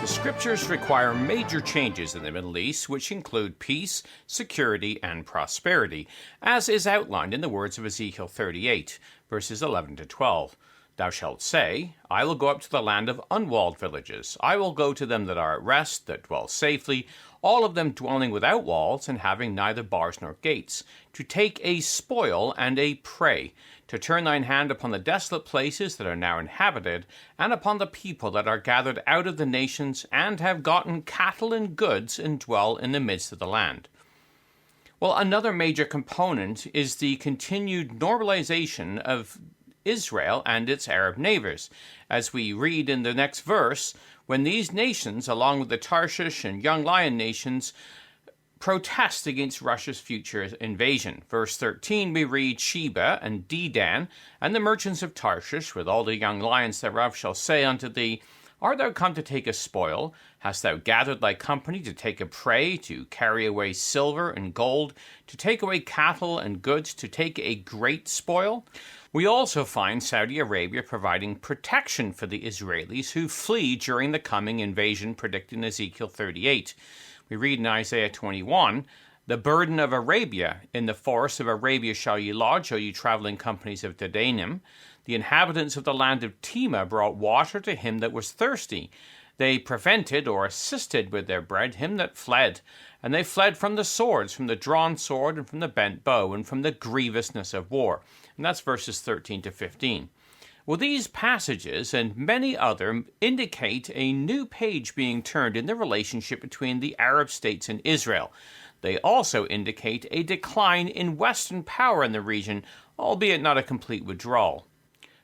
The scriptures require major changes in the Middle East, which include peace, security, and prosperity, as is outlined in the words of Ezekiel 38, verses 11 to 12. Thou shalt say, I will go up to the land of unwalled villages. I will go to them that are at rest, that dwell safely, all of them dwelling without walls and having neither bars nor gates, to take a spoil and a prey, to turn thine hand upon the desolate places that are now inhabited, and upon the people that are gathered out of the nations, and have gotten cattle and goods, and dwell in the midst of the land. Well, another major component is the continued normalization of Israel and its Arab neighbors. As we read in the next verse, when these nations, along with the Tarshish and Young Lion nations, protest against Russia's future invasion. Verse 13, we read, Sheba and Dedan, and the merchants of Tarshish, with all the young lions thereof, shall say unto thee, Art thou come to take a spoil? Hast thou gathered thy company to take a prey, to carry away silver and gold, to take away cattle and goods, to take a great spoil? We also find Saudi Arabia providing protection for the Israelis who flee during the coming invasion predicted in Ezekiel 38. We read in Isaiah 21, The burden of Arabia, in the forests of Arabia shall ye lodge, O ye traveling companies of Dedanim. The inhabitants of the land of Tema brought water to him that was thirsty. They prevented or assisted with their bread him that fled. And they fled from the swords, from the drawn sword, and from the bent bow, and from the grievousness of war. And that's verses 13 to 15. Well, these passages and many other indicate a new page being turned in the relationship between the Arab states and Israel. They also indicate a decline in Western power in the region, albeit not a complete withdrawal.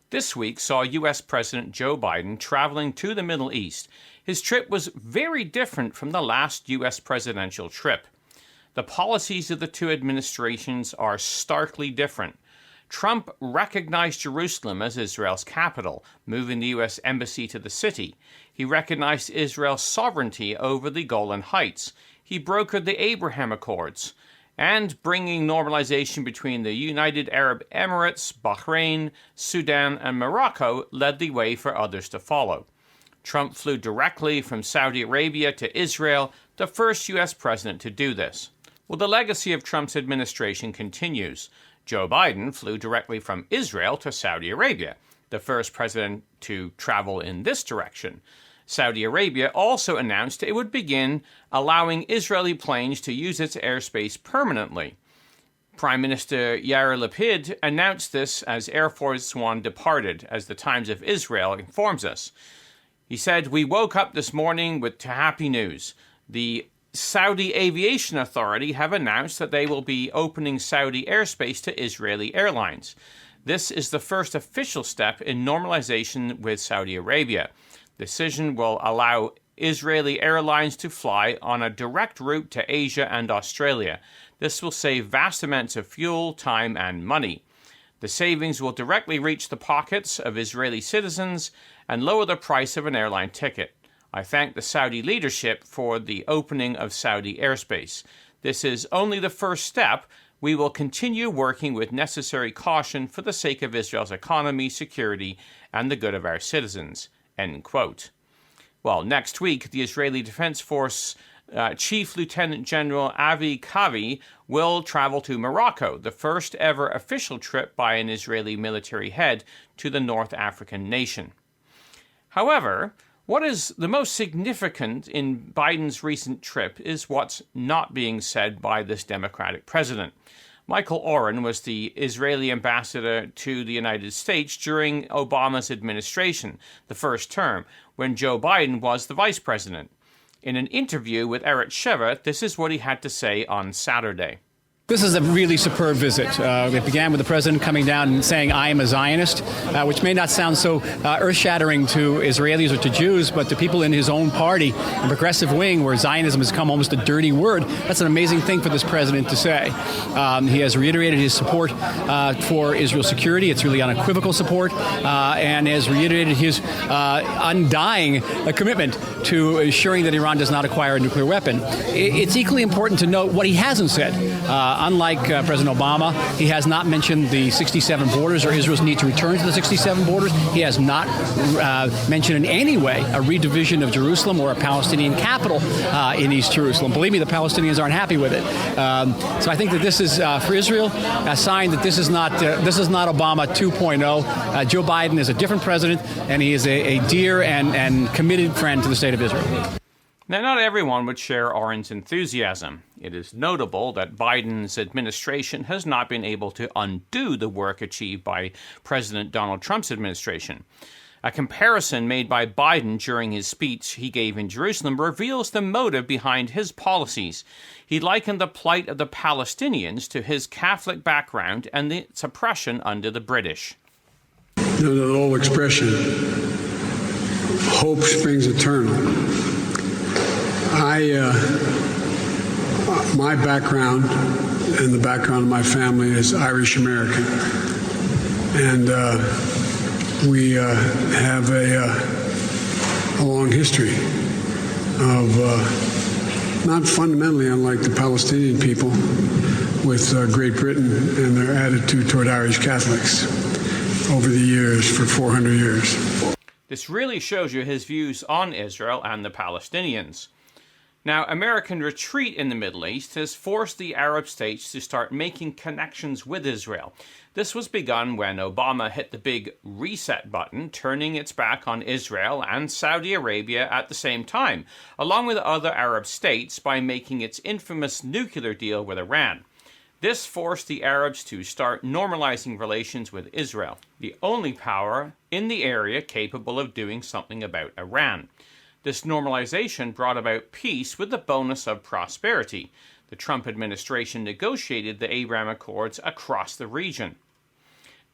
This week saw U.S. President Joe Biden traveling to the Middle East. His trip was very different from the last U.S. presidential trip. The policies of the two administrations are starkly different. Trump recognized Jerusalem as Israel's capital, moving the U.S. embassy to the city. He recognized Israel's sovereignty over the Golan Heights. He brokered the Abraham Accords, and bringing normalization between the United Arab Emirates, Bahrain, Sudan, and Morocco led the way for others to follow. Trump flew directly from Saudi Arabia to Israel, the first U.S. president to do this. Well, the legacy of Trump's administration continues. Joe Biden flew directly from Israel to Saudi Arabia, the first president to travel in this direction. Saudi Arabia also announced it would begin allowing Israeli planes to use its airspace permanently. Prime Minister Yair Lapid announced this as Air Force One departed, as the Times of Israel informs us. He said, We woke up this morning with happy news. The Saudi Aviation Authority have announced that they will be opening Saudi airspace to Israeli airlines. This is the first official step in normalization with Saudi Arabia. The decision will allow Israeli airlines to fly on a direct route to Asia and Australia. This will save vast amounts of fuel, time, and money. The savings will directly reach the pockets of Israeli citizens and lower the price of an airline ticket. I thank the Saudi leadership for the opening of Saudi airspace. This is only the first step. We will continue working with necessary caution for the sake of Israel's economy, security, and the good of our citizens. End quote. Well, next week, the Israeli Defense Force Chief Lieutenant General Avi Kavi will travel to Morocco, the first ever official trip by an Israeli military head to the North African nation. However, what is the most significant in Biden's recent trip is what's not being said by this Democratic president. Michael Oren was the Israeli ambassador to the United States during Obama's administration, the first term, when Joe Biden was the vice president. In an interview with Eric Sheva, this is what he had to say on Saturday. This is a really superb visit. It began with the president coming down and saying, I am a Zionist, which may not sound so earth-shattering to Israelis or to Jews, but to people in his own party, the progressive wing, where Zionism has become almost a dirty word. That's an amazing thing for this president to say. He has reiterated his support for Israel's security. It's really unequivocal support, and has reiterated his undying commitment to ensuring that Iran does not acquire a nuclear weapon. It's equally important to note what he hasn't said. unlike President Obama, he has not mentioned the 67 borders or Israel's need to return to the 67 borders. He has not mentioned in any way a redivision of Jerusalem or a Palestinian capital in East Jerusalem. Believe me, the Palestinians aren't happy with it. So I think that this is, for Israel, a sign that this is not Obama 2.0. Joe Biden is a different president, and he is a dear and committed friend to the state of Israel. Now, not everyone would share Oren's enthusiasm. It is notable that Biden's administration has not been able to undo the work achieved by President Donald Trump's administration. A comparison made by Biden during his speech he gave in Jerusalem reveals the motive behind his policies. He likened the plight of the Palestinians to his Catholic background and its oppression under the British. You know, the old expression, hope springs eternal. My background and the background of my family is Irish American, and we have a long history of not fundamentally unlike the Palestinian people with Great Britain and their attitude toward Irish Catholics over the years for 400 years. This really shows you his views on Israel and the Palestinians. Now, American retreat in the Middle East has forced the Arab states to start making connections with Israel. This was begun when Obama hit the big reset button, turning its back on Israel and Saudi Arabia at the same time, along with other Arab states, by making its infamous nuclear deal with Iran. This forced the Arabs to start normalizing relations with Israel, the only power in the area capable of doing something about Iran. This normalization brought about peace with the bonus of prosperity. The Trump administration negotiated the Abraham Accords across the region.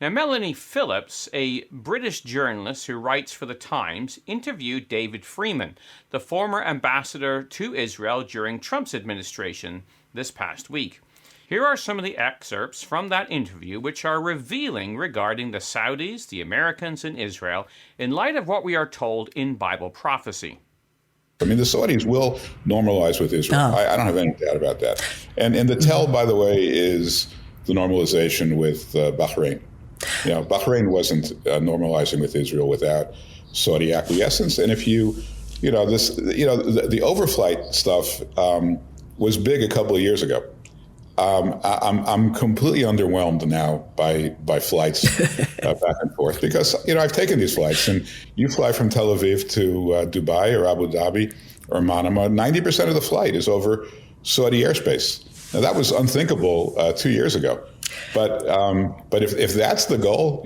Now, Melanie Phillips, a British journalist who writes for The Times, interviewed David Freeman, the former ambassador to Israel during Trump's administration, this past week. Here are some of the excerpts from that interview which are revealing regarding the Saudis, the Americans, and Israel in light of what we are told in Bible prophecy. I mean, the Saudis will normalize with Israel. I don't have any doubt about that. And the tell, by the way, is the normalization with Bahrain. You know, Bahrain wasn't normalizing with Israel without Saudi acquiescence. And if the overflight stuff was big a couple of years ago. I'm completely underwhelmed now by flights back and forth because, I've taken these flights, and you fly from Tel Aviv to Dubai or Abu Dhabi or Manama. 90% of the flight is over Saudi airspace. Now, that was unthinkable 2 years ago. But if that's the goal,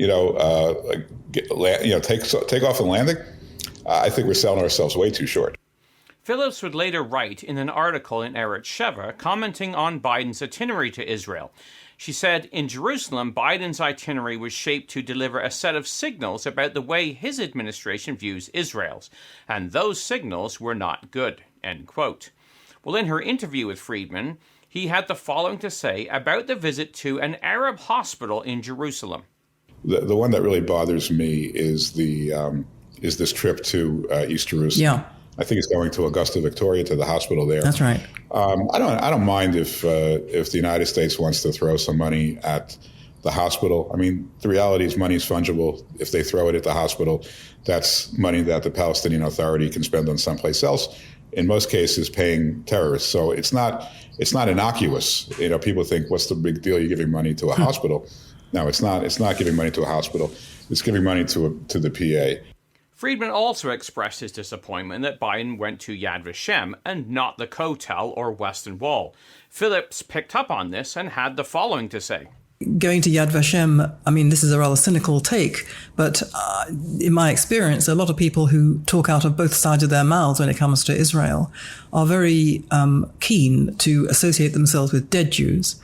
take off and landing, I think we're selling ourselves way too short. Phillips would later write in an article in Eretz Sheva commenting on Biden's itinerary to Israel. She said, in Jerusalem, Biden's itinerary was shaped to deliver a set of signals about the way his administration views Israel's, and those signals were not good, end quote. Well, in her interview with Friedman, he had the following to say about the visit to an Arab hospital in Jerusalem. The one that really bothers me is this trip to East Jerusalem. Yeah. I think he's going to Augusta Victoria, to the hospital there. That's right. I don't mind if the United States wants to throw some money at the hospital. I mean, the reality is money is fungible. If they throw it at the hospital, that's money that the Palestinian Authority can spend on someplace else. In most cases, paying terrorists. So it's not innocuous. People think, what's the big deal? You're giving money to a hospital. No, it's not. It's not giving money to a hospital. It's giving money to the PA. Friedman also expressed his disappointment that Biden went to Yad Vashem and not the Kotel or Western Wall. Phillips picked up on this and had the following to say. Going to Yad Vashem, I mean, this is a rather cynical take, but in my experience, a lot of people who talk out of both sides of their mouths when it comes to Israel are very keen to associate themselves with dead Jews,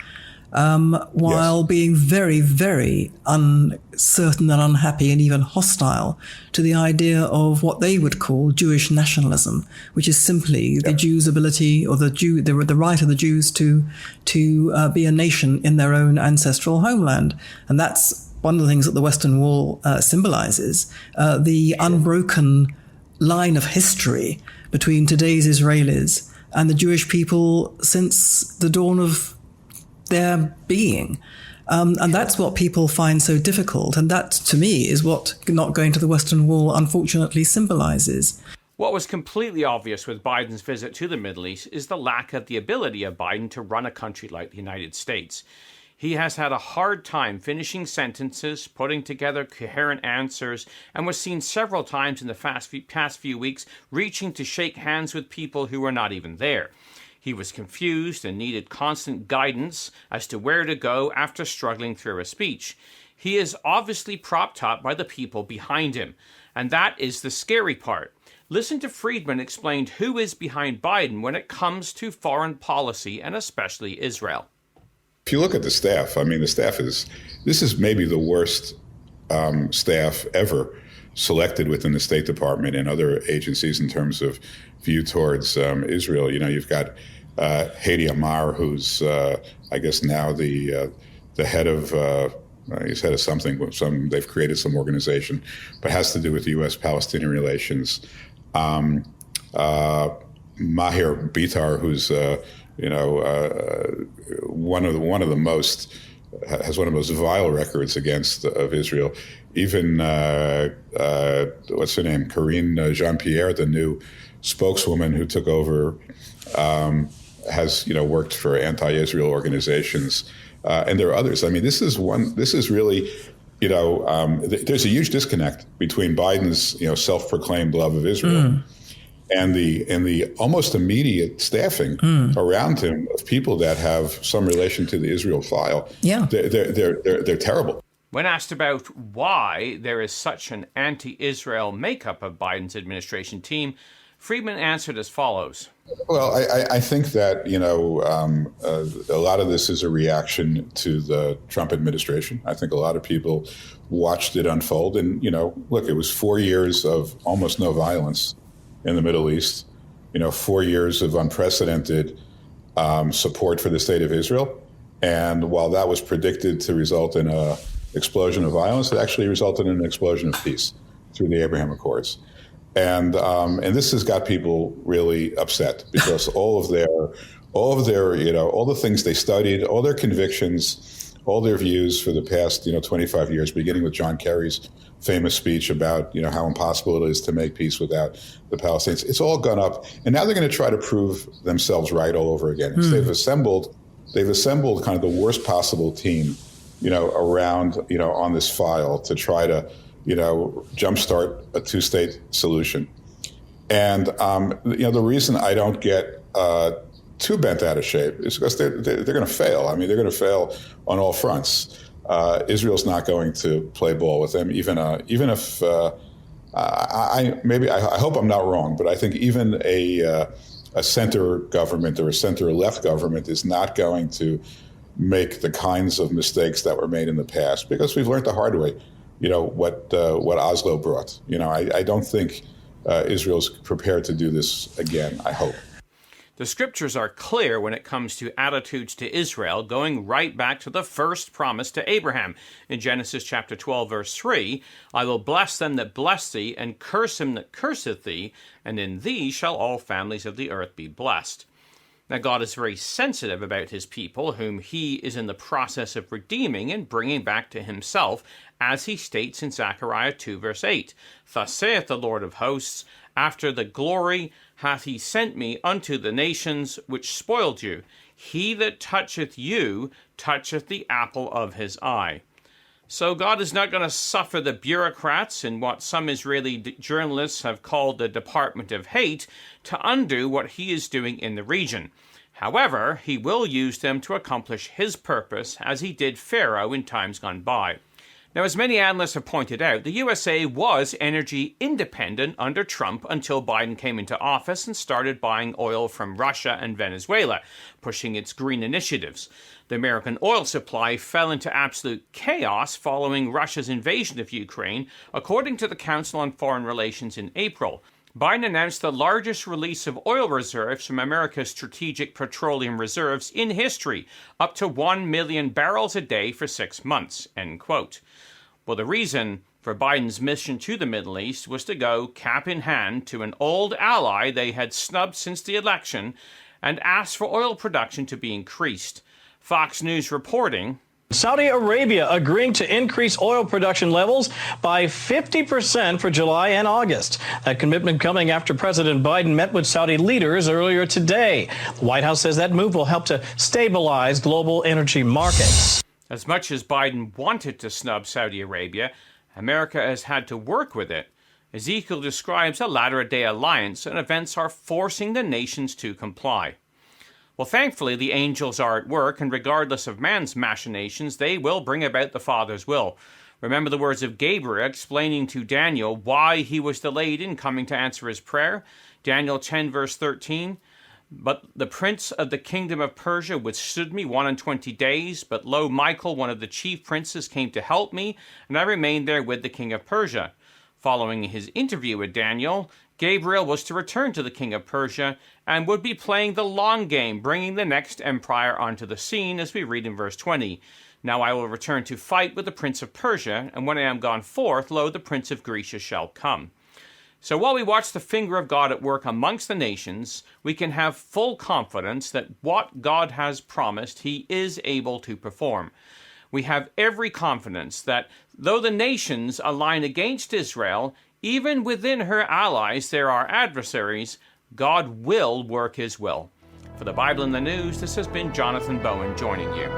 while being very, very uncertain and unhappy and even hostile to the idea of what they would call Jewish nationalism, which is simply the Jews' ability or the right of the Jews to be a nation in their own ancestral homeland. And that's one of the things that the Western Wall symbolizes, the unbroken line of history between today's Israelis and the Jewish people since the dawn of their being. And that's what people find so difficult. And that, to me, is what not going to the Western Wall unfortunately symbolizes. What was completely obvious with Biden's visit to the Middle East is the lack of the ability of Biden to run a country like the United States. He has had a hard time finishing sentences, putting together coherent answers, and was seen several times in the past few weeks reaching to shake hands with people who were not even there. He was confused and needed constant guidance as to where to go after struggling through a speech. He is obviously propped up by the people behind him, and that is the scary part. Listen to Friedman explain who is behind Biden when it comes to foreign policy and especially Israel. If you look at the staff, I mean, this is maybe the worst staff ever selected within the State Department and other agencies in terms of view towards Israel. You know, you've got Hady Amar, who's I guess now the head of he's head of something. They've created some organization, but has to do with U.S.-Palestinian relations. Mahir Bitar, who's one of the most vile records of Israel. Even what's her name, Karine Jean-Pierre, the new spokeswoman who took over, has worked for anti-Israel organizations, and there are others. I mean, this is really. There's a huge disconnect between Biden's self-proclaimed love of Israel and the almost immediate staffing around him of people that have some relation to the Israel file. Yeah, they're terrible. When asked about why there is such an anti-Israel makeup of Biden's administration team, Friedman answered as follows. Well, I think that, a lot of this is a reaction to the Trump administration. I think a lot of people watched it unfold. And, look, it was 4 years of almost no violence in the Middle East, 4 years of unprecedented support for the state of Israel. And while that was predicted to result in an explosion of violence, it actually resulted in an explosion of peace through the Abraham Accords. And this has got people really upset because all of their, all the things they studied, all their convictions, all their views for the past, 25 years, beginning with John Kerry's famous speech about, how impossible it is to make peace without the Palestinians. It's all gone up. And now they're going to try to prove themselves right all over again. They've assembled kind of the worst possible team, around, on this file to try to, jumpstart a two-state solution. And, the reason I don't get too bent out of shape is because they're going to fail. I mean, they're going to fail on all fronts. Israel's not going to play ball with them, even if I hope I'm not wrong, but I think even a center government or a center-left government is not going to make the kinds of mistakes that were made in the past because we've learned the hard way. What Oslo brought. I don't think Israel's prepared to do this again, I hope. The scriptures are clear when it comes to attitudes to Israel, going right back to the first promise to Abraham. In Genesis chapter 12, verse 3, I will bless them that bless thee, and curse him that curseth thee, and in thee shall all families of the earth be blessed. Now, God is very sensitive about his people, whom he is in the process of redeeming and bringing back to himself, as he states in Zechariah 2, verse 8, Thus saith the Lord of hosts, after the glory hath he sent me unto the nations which spoiled you. He that toucheth you toucheth the apple of his eye. So God is not going to suffer the bureaucrats in what some Israeli journalists have called the Department of Hate to undo what he is doing in the region. However, he will use them to accomplish his purpose, as he did Pharaoh in times gone by. Now, as many analysts have pointed out, the USA was energy independent under Trump until Biden came into office and started buying oil from Russia and Venezuela, pushing its green initiatives. The American oil supply fell into absolute chaos following Russia's invasion of Ukraine, according to the Council on Foreign Relations in April. Biden announced the largest release of oil reserves from America's strategic petroleum reserves in history, up to 1 million barrels a day for 6 months, end quote. Well, the reason for Biden's mission to the Middle East was to go cap in hand to an old ally they had snubbed since the election and ask for oil production to be increased. Fox News reporting, Saudi Arabia agreeing to increase oil production levels by 50% for July and August. That commitment coming after President Biden met with Saudi leaders earlier today. The White House says that move will help to stabilize global energy markets. as much as Biden wanted to snub Saudi Arabia, America has had to work with it. Ezekiel describes a latter-day alliance, and events are forcing the nations to comply. Well, thankfully, the angels are at work, and regardless of man's machinations, they will bring about the Father's will. Remember the words of Gabriel explaining to Daniel why he was delayed in coming to answer his prayer? Daniel 10, verse 13. But the prince of the kingdom of Persia withstood me 21 days. But lo, Michael, one of the chief princes, came to help me, and I remained there with the king of Persia. Following his interview with Daniel, Gabriel was to return to the king of Persia and would be playing the long game, bringing the next empire onto the scene, as we read in verse 20. Now I will return to fight with the prince of Persia, and when I am gone forth, lo, the prince of Grecia shall come. So while we watch the finger of God at work amongst the nations, we can have full confidence that what God has promised, he is able to perform. We have every confidence that though the nations align against Israel, even within her allies there are adversaries, God will work his will. For the Bible in the News, this has been Jonathan Bowen joining you.